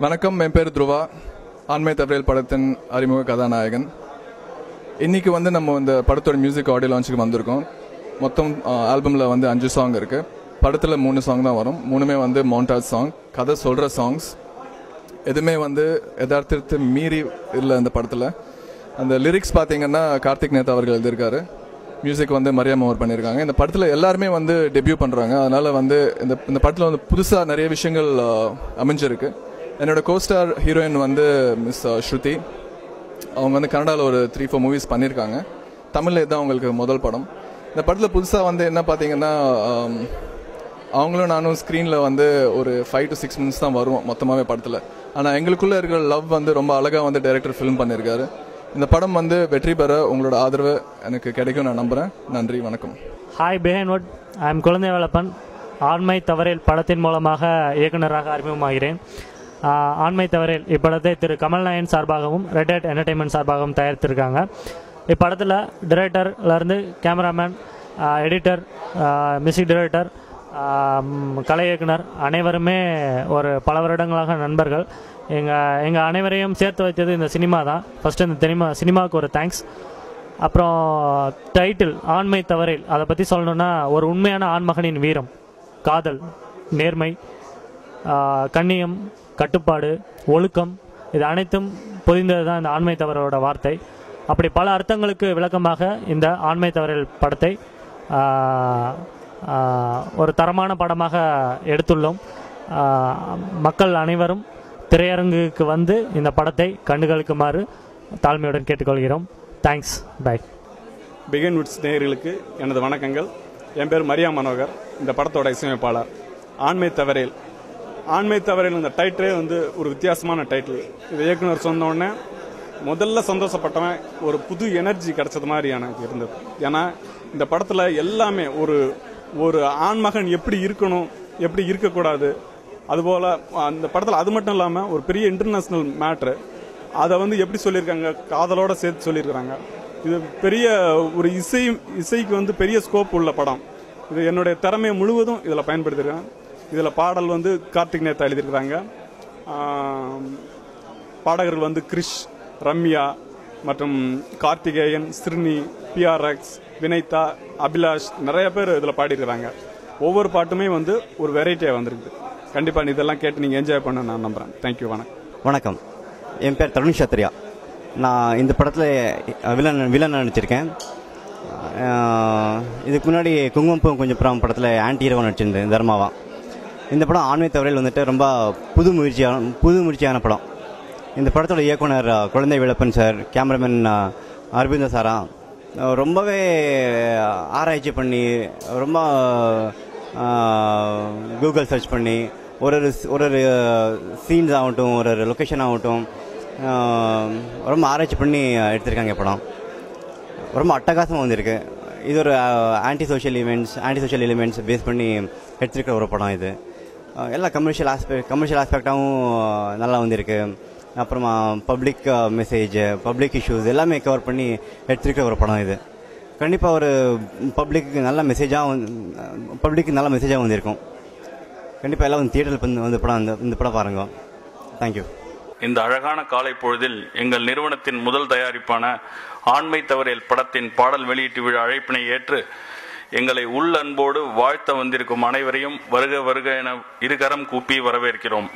வணக்கம், என் பேர் துருவா. ஆண்மை தவறியல் படத்தின் அறிமுக கதாநாயகன். இன்னைக்கு நம்ம இந்த படத்தோட மியூசிக் ஆடியோ லான்ச்சுக்கு வந்திருக்கோம். மொத்தம் ஆல்பமில் 5 சாங் இருக்கு. படத்தில் 3 சாங் தான் வரும். 3மே மோண்டாஜ் சாங், கதை சொல்கிற சாங்ஸ். எதுவுமே யதார்த்தத்தை மீறி இல்லை. இந்த படத்தில் அந்த லிரிக்ஸ் பார்த்தீங்கன்னா கார்த்திக் நேதா அவர்கள் எழுதியிருக்காரு. மியூசிக் மரியாம் அவர் பண்ணியிருக்காங்க. இந்த படத்தில் எல்லாருமே டெபியூ பண்ணுறாங்க. அதனால் இந்த படத்தில் புதுசாக நிறைய விஷயங்கள் அமைஞ்சிருக்கு. என்னோட கோஸ்டார் ஹீரோயின் மிஸ் ஸ்ருதி. அவங்க கன்னடாவில் ஒரு 3-4 மூவிஸ் பண்ணியிருக்காங்க. தமிழில் இதுதான் அவங்களுக்கு முதல் படம். இந்த படத்தில் புதுசாக என்ன பார்த்தீங்கன்னா, அவங்களும் நானும் ஸ்க்ரீனில் ஒரு 5 to 6 minutes தான் வருவோம் மொத்தமாகவே படத்தில். ஆனால் எங்களுக்குள்ளே இருக்கிற லவ் ரொம்ப அழகாக டைரக்டர் ஃபிலிம் பண்ணியிருக்காரு. இந்த படம் வெற்றி பெற உங்களோட ஆதரவு எனக்கு கிடைக்கும் நான் நம்புகிறேன். நன்றி, வணக்கம். ஹாய் பெஹன்வுட், ஐ எம் குழந்தை வேலப்பன். ஆண்மை தவறியல் படத்தின் மூலமாக இயக்குநராக அறிமுகமாகிறேன். ஆண்மை தவறியல் இப்படத்தை திரு கமல்நாயன் சார்பாகவும் ரெட் ஹேட் என்டர்டெயின்மெண்ட் சார்பாகவும் தயாரித்திருக்காங்க. இப்படத்தில் டிரெக்டர்லேருந்து கேமராமேன், எடிட்டர், மியூசிக் டைரக்டர், கலை இயக்குனர் அனைவருமே ஒரு பல வருடங்களாக நண்பர்கள். எங்கள் அனைவரையும் சேர்த்து வைத்தது இந்த சினிமா தான். ஃபஸ்ட்டு இந்த சினிமாவுக்கு ஒரு தேங்க்ஸ். அப்புறம் டைட்டில் ஆண்மை தவறியல், அதை பற்றி சொல்லணுன்னா, ஒரு உண்மையான ஆண்மகனின் வீரம், காதல், நேர்மை, கண்ணியம், கட்டுப்பாடு, ஒழுக்கம், இது அனைத்தும் பொதிந்தது தான் இந்த ஆண்மை தவறோட வார்த்தை. அப்படி பல அர்த்தங்களுக்கு விளக்கமாக இந்த ஆண்மை தவறியல் படத்தை ஒரு தரமான படமாக எடுத்துள்ளோம். மக்கள் அனைவரும் திரையரங்குக்கு இந்த படத்தை கண்டுகளிக்குமாறு தாழ்மையுடன் கேட்டுக்கொள்கிறோம். Thanks, by. பெஹன்வுட்ஸ் நேயர்களுக்கு எனது வணக்கங்கள். என் பேர் மரியாம் மனோகர். இந்த படத்தோட இசையமைப்பாளர். ஆண்மை தவறியல் இந்த டைட்டிலே ஒரு வித்தியாசமான டைட்டில். இது இயக்குனர் சொன்ன உடனே முதல்ல சந்தோஷப்பட்டவன், ஒரு புது எனர்ஜி கிடைச்சது மாதிரி எனக்கு இருந்தது. ஏன்னா இந்த படத்தில் எல்லாமே ஒரு ஆண்மகன் எப்படி இருக்கணும், எப்படி இருக்கக்கூடாது, அதுபோல் அந்த படத்தில் அது மட்டும் இல்லாமல் ஒரு பெரிய இன்டர்நேஷ்னல் மேட்ரு, அதை எப்படி சொல்லியிருக்காங்க, காதலோடு சேர்த்து சொல்லியிருக்கிறாங்க. இது பெரிய ஒரு இசைக்கு பெரிய ஸ்கோப் உள்ள படம். இது என்னுடைய திறமையை முழுவதும் இதில் பயன்படுத்தியிருக்கேன். இதில் பாடல் கார்த்திக் நேதா எழுதியிருக்கிறாங்க. பாடகர்கள் கிரிஷ், ரம்யா மற்றும் கார்த்திகேயன், ஸ்ரினி, PRX, வினைதா, அபிலாஷ், நிறைய பேர் இதில் பாடியிருக்கிறாங்க. ஒவ்வொரு பாட்டுமே ஒரு வெரைட்டியாக வந்திருக்கு. கண்டிப்பாக இதெல்லாம் கேட்டு நீங்கள் என்ஜாய் பண்ண நான் நம்புகிறேன். தேங்க்யூ. வணக்கம். என் பேர் தருண் சத்ரியா. நான் இந்த படத்தில் வில்லன் நடிச்சிருக்கேன். இதுக்கு முன்னாடி குங்குமப்பூ கொஞ்சம் புறம் படத்தில் ஆன்டி ஹீரோவாக நடிச்சிருந்தேன், தர்மாவா. இந்த படம் ஆண்மை தவறியல் ரொம்ப புது முயற்சியான படம். இந்த படத்தோட இயக்குனர் குழந்தை வேலப்பன் சார், கேமராமேன் அரவிந்த சாரா ரொம்பவே ஆராய்ச்சி பண்ணி, ரொம்ப கூகுள் சர்ச் பண்ணி, ஒரு சீன்ஸ் ஆகட்டும், ஒரு லொக்கேஷன் ஆகட்டும், ரொம்ப ஆராய்ச்சி பண்ணி எடுத்திருக்காங்க. படம் ரொம்ப அட்டகாசமாக வந்திருக்கு. இது ஒரு ஆன்டி சோஷியல் எலிமெண்ட்ஸ் பேஸ் பண்ணி எடுத்திருக்கிற ஒரு படம். இது எல்லா கமர்ஷியல் ஆஸ்பெக்டாகவும் நல்லா வந்திருக்கு. அப்புறமா பப்ளிக் மெசேஜ், பப்ளிக் இஷ்யூஸ் எல்லாமே கவர் பண்ணி எடுத்திருக்கிற ஒரு படம். இது கண்டிப்பாக ஒரு பப்ளிக்கு நல்ல மெசேஜாக வந்திருக்கும். கண்டிப்பாக எல்லாம் தியேட்டரில் இந்த படம் பாருங்க. தேங்க்யூ. இந்த அழகான காலை பொழுதில் எங்கள் நிறுவனத்தின் முதல் தயாரிப்பான ஆண்மை தவறியல் படத்தின் பாடல் வெளியீட்டு விழா அழைப்பினை ஏற்று எங்களை உள் அன்போடு வாழ்த்த வந்திருக்கும் அனைவரையும் வருக வருக என இருகரம் கூப்பி வரவேற்கிறோம்.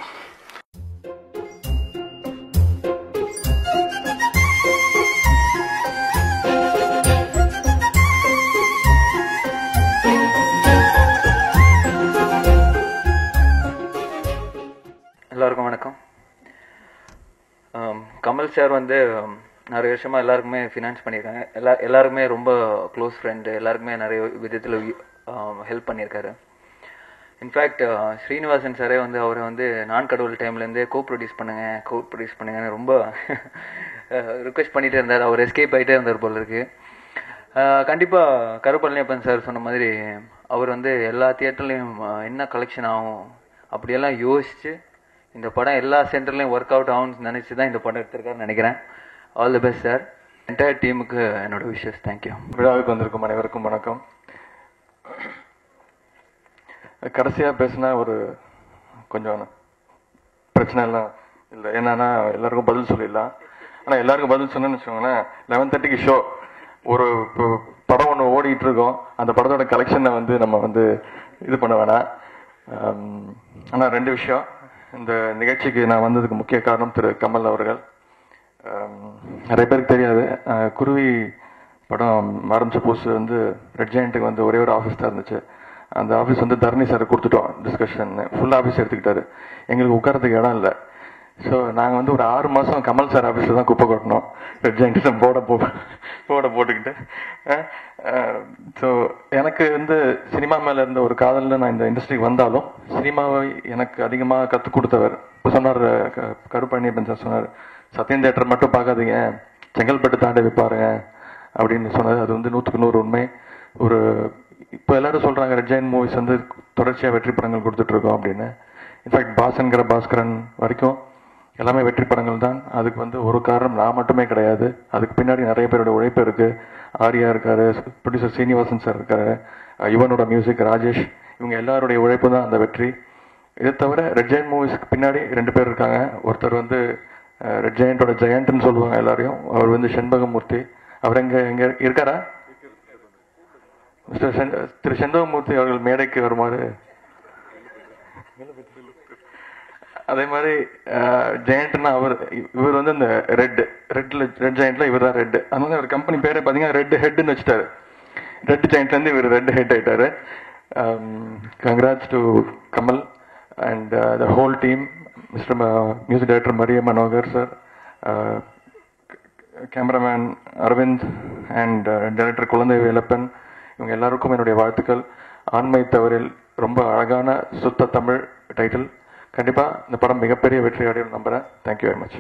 எல்லாருக்கும் வணக்கம். கமல் சார் நிறைய வருஷமாக எல்லாருக்குமே ஃபினான்ஸ் பண்ணியிருக்காங்க. எல்லாருக்குமே ரொம்ப க்ளோஸ் ஃப்ரெண்டு. எல்லாருக்குமே நிறைய விதத்தில் ஹெல்ப் பண்ணியிருக்காரு. இன்ஃபேக்ட் ஸ்ரீனிவாசன் சாரே அவரை நான் கடவுள் டைம்லேருந்தே கோ ப்ரொடியூஸ் பண்ணுங்கன்னு ரொம்ப ரிக்வெஸ்ட் பண்ணிகிட்டே இருந்தார். அவர் எஸ்கேப் ஆகிட்டே இருந்தார் போல இருக்கு. கண்டிப்பாக கருப்பழனியப்பன் சார் சொன்ன மாதிரி அவர் எல்லா தியேட்டர்லேயும் என்ன கலெக்ஷன் ஆகும் அப்படியெல்லாம் யோசித்து இந்த படம் எல்லா சென்டர்லையும் ஒர்க் அவுட் ஆகும்னு நினச்சி தான் இந்த படம் எடுத்திருக்காருன்னு நினைக்கிறேன். All the best sir. Entire டீமுக்கு என்னோட விஷஸ். தேங்க்யூ. விழாவுக்கு வந்திருக்கும் அனைவருக்கும் வணக்கம். கடைசியாக பேசினா கொஞ்சம் பிரச்சனை எல்லாம் இல்லை என்னன்னா எல்லாருக்கும் பதில் சொல்லிடலாம். ஆனால் எல்லாருக்கும் பதில் சொன்னேன்னு வச்சுக்கோங்களேன், 11:30க்கு ஷோ, ஒரு படம் ஒன்று ஓடிட்டு இருக்கோம், அந்த படத்தோட கலெக்ஷனை வந்து நம்ம வந்து இது பண்ண வேணாம். ஆனால் 2 விஷயம். இந்த நிகழ்ச்சிக்கு நான் வந்ததுக்கு முக்கிய காரணம் திரு கமல் அவர்கள். நிறைய பேருக்கு தெரியாது, குருவி படம் ஆரம்பிச்ச புதுசு வந்து ரெட் ஜெயண்ட்டுக்கு வந்து ஒரே ஒரு ஆஃபீஸ் தான் இருந்துச்சு. அந்த ஆஃபீஸ் வந்து தரணி சார் கொடுத்துட்டோம், டிஸ்கஷன் ஃபுல் ஆஃபீஸ் எடுத்துக்கிட்டாரு. எங்களுக்கு உட்காரத்துக்கு இடம் இல்லை. ஸோ நாங்கள் வந்து ஒரு 6 மாதம் கமல் சார் ஆஃபீஸில் தான் குப்பை கொட்டணும், ரெட் ஜெயண்ட் போட போட்டுக்கிட்டு. ஸோ எனக்கு வந்து சினிமா மேலே இருந்த ஒரு காதலில் நான் இந்த இண்டஸ்ட்ரிக்கு வந்தாலும், சினிமாவை எனக்கு அதிகமாக கற்றுக் கொடுத்தவர் இப்போ சொன்னார், கருப்பழனியப்பன் சார் சொன்னார், சத்யன் தியேட்டர் மட்டும் பார்க்காதீங்க, செங்கல்பட்டு தாண்டி வைப்பாருங்க அப்படின்னு சொன்னது. அது வந்து 100க்கு 100 உண்மை. ஒரு இப்போ எல்லாரும் சொல்கிறாங்க ரெட் ஜெயண்ட் மூவிஸ் வந்து தொடர்ச்சியாக வெற்றி படங்கள் கொடுத்துட்ருக்கோம் அப்படின்னு. இன்ஃபேக்ட் பாசன்கிற பாஸ்கரன் வரைக்கும் எல்லாமே வெற்றி படங்கள் தான். அதுக்கு வந்து ஒரு காரணம் நான் மட்டுமே கிடையாது, அதுக்கு பின்னாடி நிறைய பேரோட உழைப்பு இருக்குது. ஆர்யா இருக்காரு, ப்ரொடியூசர் சீனிவாசன் சார் இருக்காரு, யுவனோட மியூசிக் ராஜேஷ், இவங்க எல்லாருடைய உழைப்பு தான் அந்த வெற்றி. இதை தவிர ரெட் ஜெயண்ட் மூவிஸ்க்கு பின்னாடி 2 பேர் இருக்காங்க. ஒருத்தர் வந்து ரெட் ஜெயண்டோட ஜெயண்ட்னு சொல்லுவாங்க எல்லாரையும், அவர் வந்து செண்பகமூர்த்தி. அவர் எங்க இருக்காரா? மிஸ்டர் திரு செண்பகமூர்த்தி அவர்கள் மேடைக்கு வருமாறு. அதே மாதிரி ஜெயண்ட்னா இவர் வந்து இந்த ரெட் ஜெயண்ட்ல இவர் தான் ரெட். அதனால ஒரு கம்பெனி பேரை பார்த்தீங்கன்னா ரெட் ஹெட்னு வச்சுட்டாரு. ரெட் ஜெயண்ட்லேருந்து இவர் ரெட் ஹெட் ஆயிட்டாரு. Congrats to Kamal and the whole team. Mister music director Maria Manohar sir, cameraman Aravind and director Kuzhanthai Velappan, இவங்க எல்லாருக்கும் என்னுடைய வாழ்த்துக்கள். ஆண்மை தவறில் ரொம்ப அழகான சுத்த தமிழ் டைட்டில். கண்டிப்பாக இந்த படம் மிகப்பெரிய வெற்றி அடையும் நம்புகிறேன். Thank you very much.